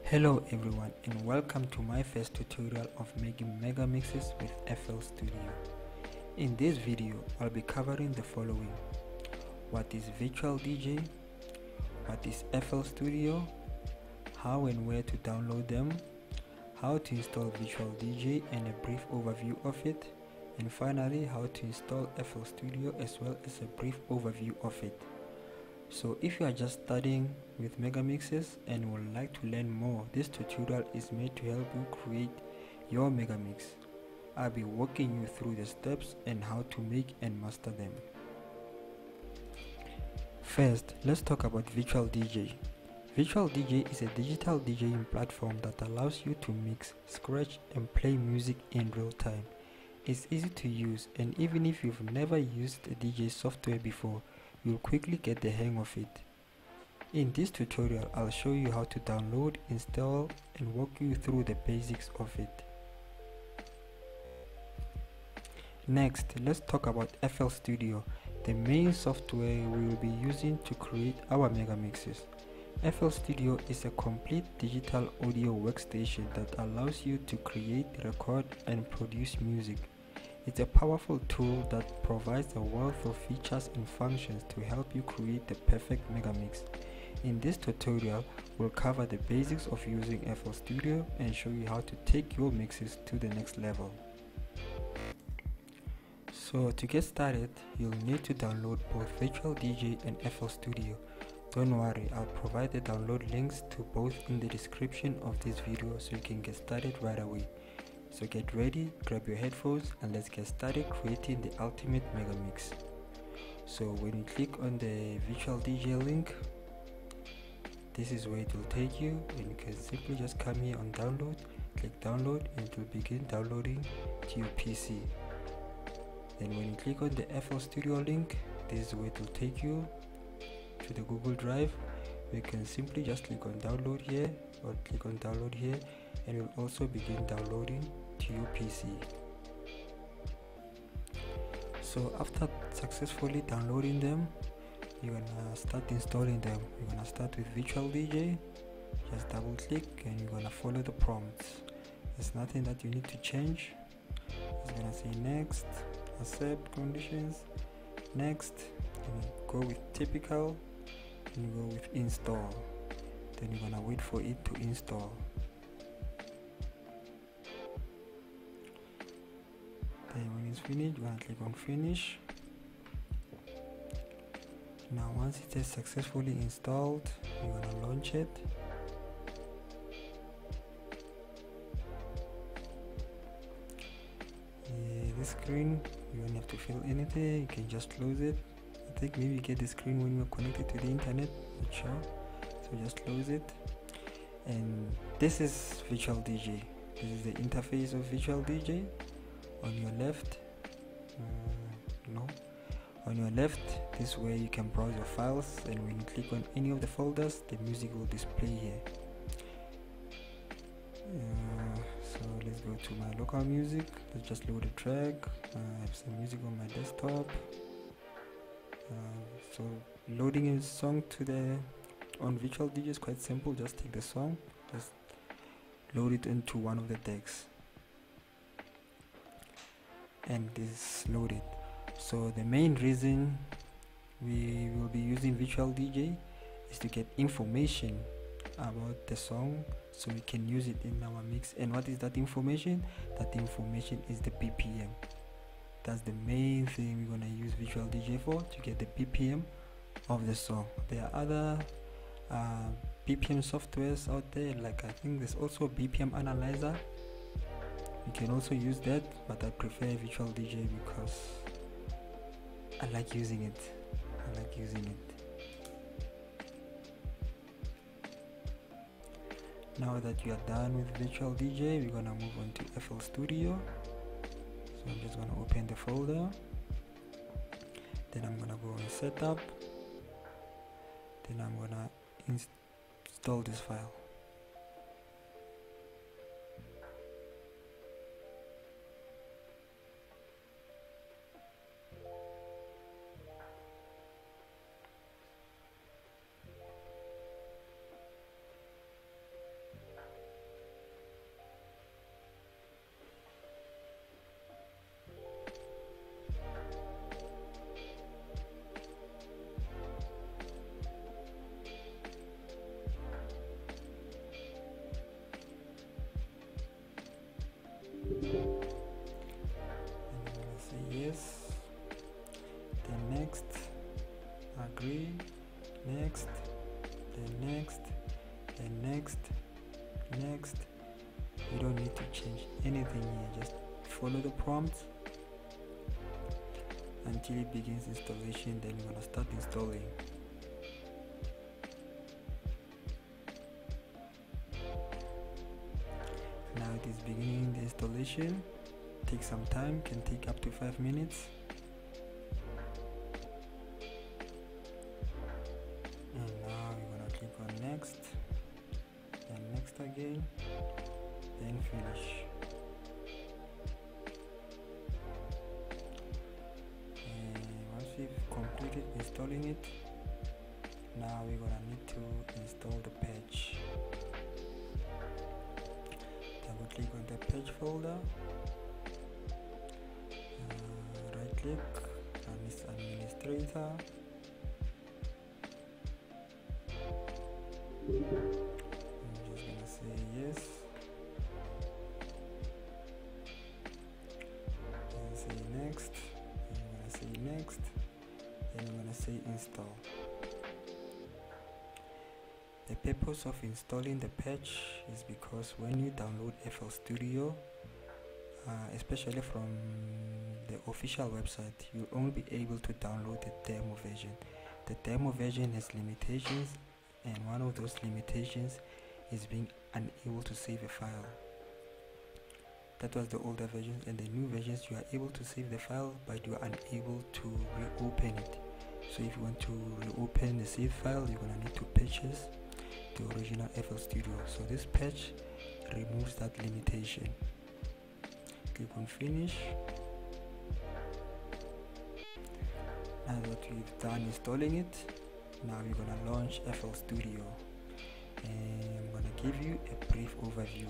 Hello everyone and welcome to my first tutorial of making mega mixes with FL Studio. In this video I'll be covering the following: what is Virtual DJ, what is FL Studio, how and where to download them, how to install Virtual DJ and a brief overview of it, and finally how to install FL Studio as well as a brief overview of it. So if you are just starting with mega mixes and would like to learn more, this tutorial is made to help you create your mega mix. I'll be walking you through the steps and how to make and master them. First, let's talk about Virtual DJ. Virtual DJ is a digital DJing platform that allows you to mix, scratch and play music in real time. It's easy to use, and even if you've never used a DJ software before, you'll quickly get the hang of it. In this tutorial, I'll show you how to download, install and walk you through the basics of it. Next, let's talk about FL Studio, the main software we will be using to create our mega mixes. FL Studio is a complete digital audio workstation that allows you to create, record and produce music. It's a powerful tool that provides a wealth of features and functions to help you create the perfect mega mix. In this tutorial, we'll cover the basics of using FL Studio and show you how to take your mixes to the next level. So to get started, you'll need to download both Virtual DJ and FL Studio. Don't worry, I'll provide the download links to both in the description of this video so you can get started right away. So get ready, grab your headphones and let's get started creating the ultimate mega mix. So when you click on the Virtual DJ link, this is where it will take you, and you can simply just come here on download, click download and it will begin downloading to your PC. Then when you click on the FL Studio link, this is where it will take you to the Google Drive. You can simply just click on download here or click on download here, and it will also begin downloading to your PC. So after successfully downloading them, you're gonna start installing them. You're gonna start with Virtual DJ, just double click and you're gonna follow the prompts. There's nothing that you need to change. It's gonna say next, accept conditions, next, and you go with typical, and you go with install. Then you're gonna wait for it to install. Then when it's finished, you're gonna click on finish. Now once it is successfully installed, you're gonna launch it. This screen, you don't have to fill anything, you can just close it. I think maybe you get the screen when you're connected to the internet, not sure. So just close it. And this is Virtual DJ. This is the interface of Virtual DJ. On your left, on your left, this way you can browse your files, and when you click on any of the folders, the music will display here. So let's go to my local music. Let's just load a track. I have some music on my desktop. So loading a song on Virtual DJ is quite simple. Just take the song, just load it into one of the decks, and this is loaded. So the main reason we will be using Virtual DJ is to get information about the song so we can use it in our mix. And what is that information? That information is the BPM. That's the main thing we're gonna use Virtual DJ for, to get the BPM of the song. There are other BPM softwares out there, like I think there's also a BPM analyzer. You can also use that, but I prefer Virtual DJ because I like using it. Now that you are done with Virtual DJ, we're gonna move on to FL Studio. So I'm just gonna open the folder. Then I'm gonna go on setup. Then I'm gonna install this file. and next. You don't need to change anything here, just follow the prompts until it begins installation. Then you're gonna start installing. Now it is beginning the installation. Take some time, can take up to 5 minutes. And now we're gonna click on next, then next again, then finish. And once we've completed installing it, now we're gonna need to install the patch. Double click on the patch folder, right click, run as administrator. I'm just gonna say yes, and say next, and I'm gonna say next, and I'm gonna say install. The purpose of installing the patch is because when you download FL Studio, especially from the official website, you'll only be able to download the demo version. The demo version has limitations, and one of those limitations is being unable to save a file. That was the older versions, and the new versions you are able to save the file, but you are unable to reopen it. So if you want to reopen the save file, you're gonna need to purchase the original FL Studio. So this patch removes that limitation. Click on finish. Now that we've done installing it, now we're gonna launch FL Studio, and I'm gonna give you a brief overview.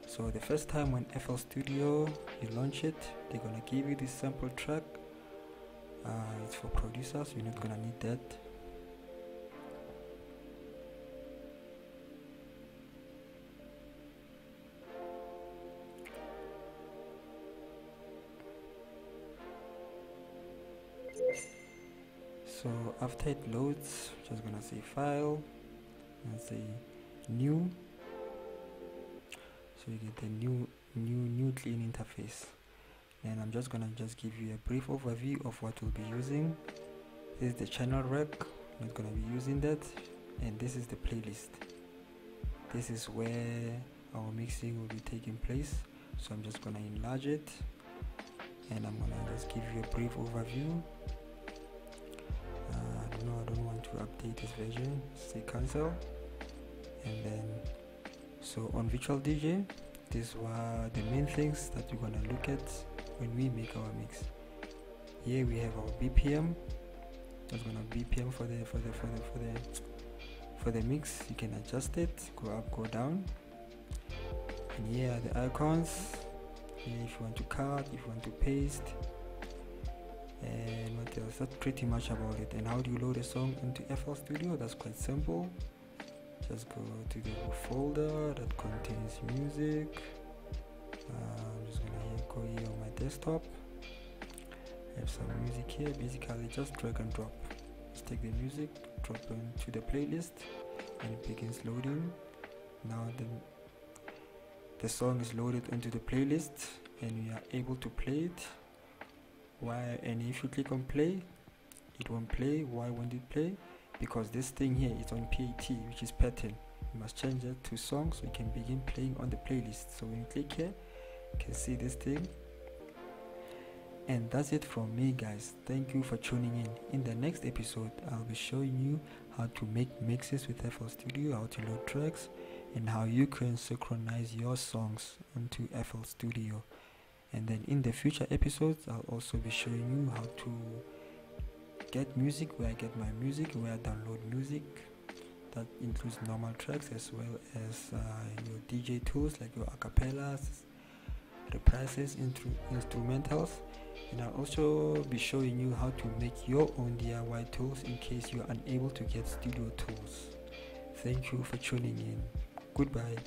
So the first time when FL Studio you launch it, they're gonna give you this sample track. It's for producers, you're not gonna need that. So after it loads, just gonna say file and say new. So you get the new clean interface. And I'm just gonna give you a brief overview of what we'll be using. This is the channel rec, I'm not gonna be using that, and this is the playlist. This is where our mixing will be taking place. So I'm just gonna enlarge it, and I'm gonna just give you a brief overview. I don't want to update this version, say cancel. And then so on Virtual DJ, these were the main things that we're gonna look at when we make our mix. Here we have our BPM. That's gonna BPM for the mix. You can adjust it, go up, go down. And here are the icons. Here if you want to cut, if you want to paste, and what else? That's pretty much about it. And how do you load a song into FL Studio? That's quite simple. Just go to the folder that contains music. I'm just gonna go here on my desktop. I have some music here. Basically just drag and drop. Just take the music, drop into the playlist, and it begins loading. Now the song is loaded into the playlist, and we are able to play it. And if you click on play, it won't play. Why won't it play? Because this thing here is on PAT, which is pattern. You must change that to song so you can begin playing on the playlist. So when you click here, you can see this thing. And that's it from me, guys. Thank you for tuning in. In the next episode, I'll be showing you how to make mixes with FL Studio, how to load tracks, and how you can synchronize your songs onto FL Studio. And then in the future episodes, I'll also be showing you how to get music, where I get my music, where I download music. That includes normal tracks as well as your DJ tools like your acapellas, reprises, instrumentals. And I'll also be showing you how to make your own DIY tools in case you're unable to get studio tools. Thank you for tuning in. Goodbye.